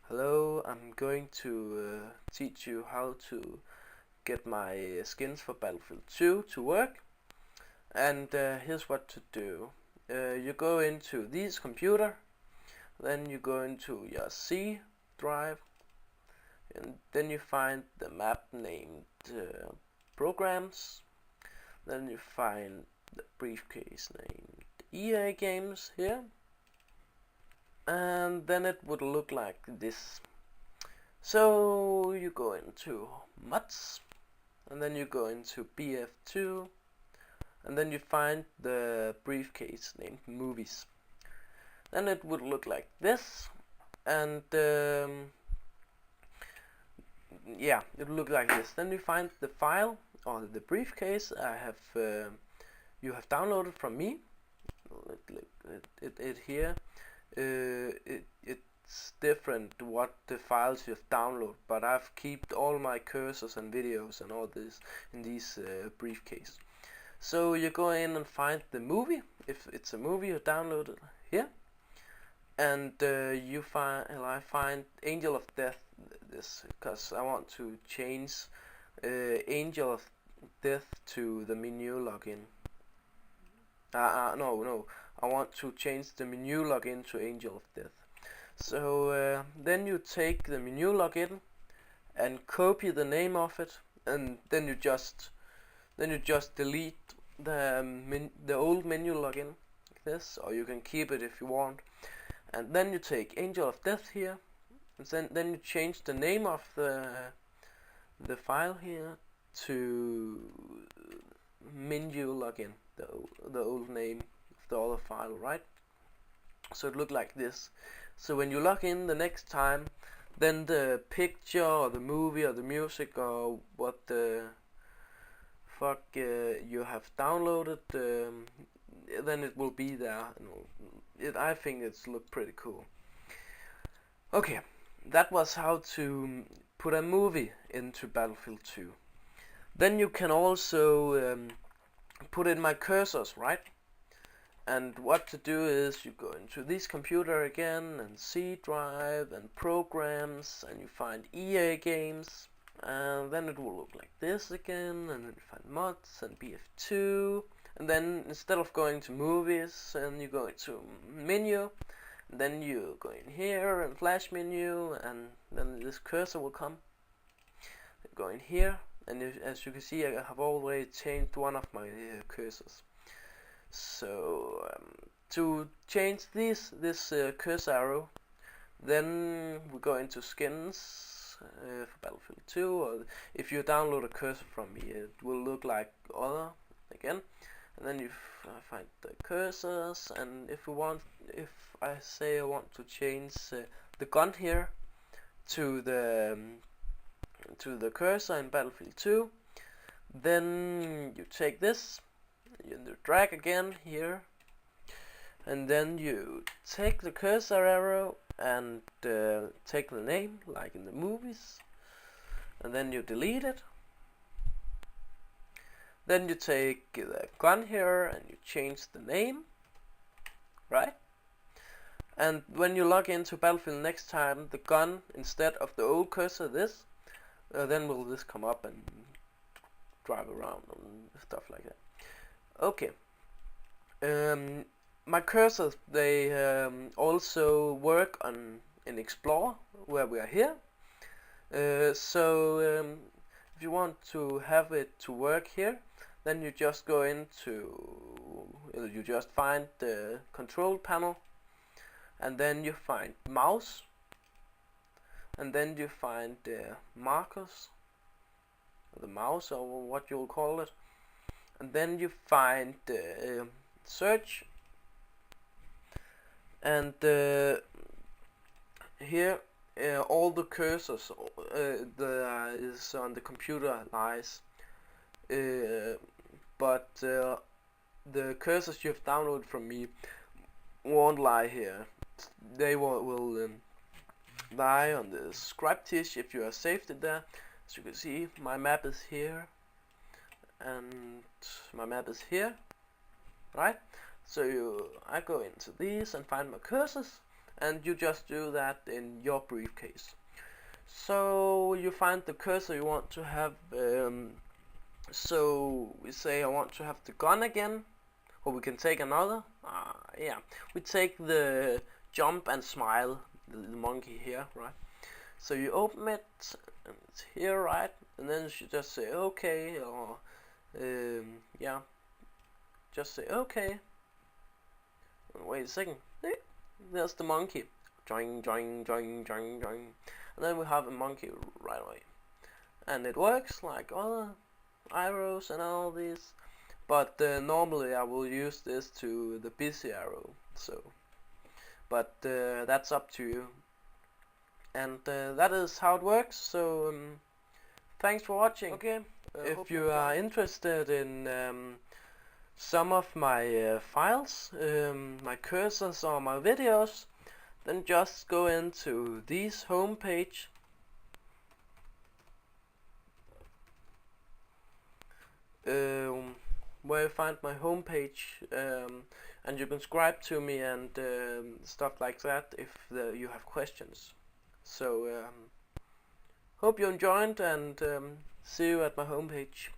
Hello, I'm going to teach you how to get my skins for Battlefield 2 to work. And here's what to do. You go into this computer, then you go into your C drive, and then you find the map named Programs. Then you find the briefcase named EA Games here. And then it would look like this. So you go into mods, and then you go into BF2, and then you find the briefcase named movies. Then it would look like this, and yeah, it would look like this. Then you find the file or the briefcase you have downloaded from me. It here. It's different what the files you've downloaded, but I've kept all my cursors and videos and all this in this briefcase. So you go in and find the movie, if it's a movie you downloaded here, and I find Angel of Death, this because I want to change Angel of Death to the menu login. No, I want to change the menu login to Angel of Death. So then you take the menu login and copy the name of it, and then you just delete the old menu login like this, or you can keep it if you want. And then you take Angel of Death here, and then you change the name of the file here to menu login, the old name of the other file, right? So it looked like this. So when you log in the next time, then the picture or the movie or the music or what the fuck you have downloaded, then it will be there. I think it's looked pretty cool. Okay, that was how to put a movie into Battlefield 2. Then you can also put in my cursors, right? And what to do is you go into this computer again, and C drive and programs, and you find EA games, and then it will look like this again, and then you find mods and BF2, and then instead of going to movies, and you go into menu, and then you go in here and flash menu, and then this cursor will come. You go in here, and as you can see, I have already changed one of my cursors. So to change this cursor arrow, then we go into skins for Battlefield 2, or if you download a cursor from me, it will look like other again. And then you find the cursors, and if I say I want to change the gun here to the cursor in Battlefield 2, then you take this. You drag again here, and then you take the cursor arrow and take the name like in the movies, and then you delete it. Then you take the gun here and you change the name, right? And when you log into Battlefield next time, the gun, instead of the old cursor, then will this come up and drive around and stuff like that. Okay. My cursors, they also work in Explorer, where we are here. So if you want to have it to work here, then you just go you just find the control panel, and then you find mouse, and then you find the markers, the mouse, or what you'll call it. And then you find search, and here all the cursors is on the computer lies, but the cursors you've downloaded from me won't lie here. They will lie on the script disk if you are saved it there. As you can see, my map is here, and my map is here, right? So I go into these and find my cursors, and you just do that in your briefcase. So you find the cursor you want to have. So we say I want to have the gun again, or we can take another. Yeah, we take the jump and smile, the monkey here, right? So you open it, and it's here, right? And then you just say okay, or yeah, just say okay. Wait a second. There's the monkey. Join, join, join, join, join. And then we have a monkey right away. And it works like other arrows and all these. But normally I will use this to the busy arrow. So, but that's up to you. And that is how it works. So thanks for watching. Okay. If you are interested in some of my files, my cursors or my videos, then just go into this homepage. Where you find my homepage, and you can subscribe to me and stuff like that if you have questions. So hope you enjoyed, and see you at my homepage.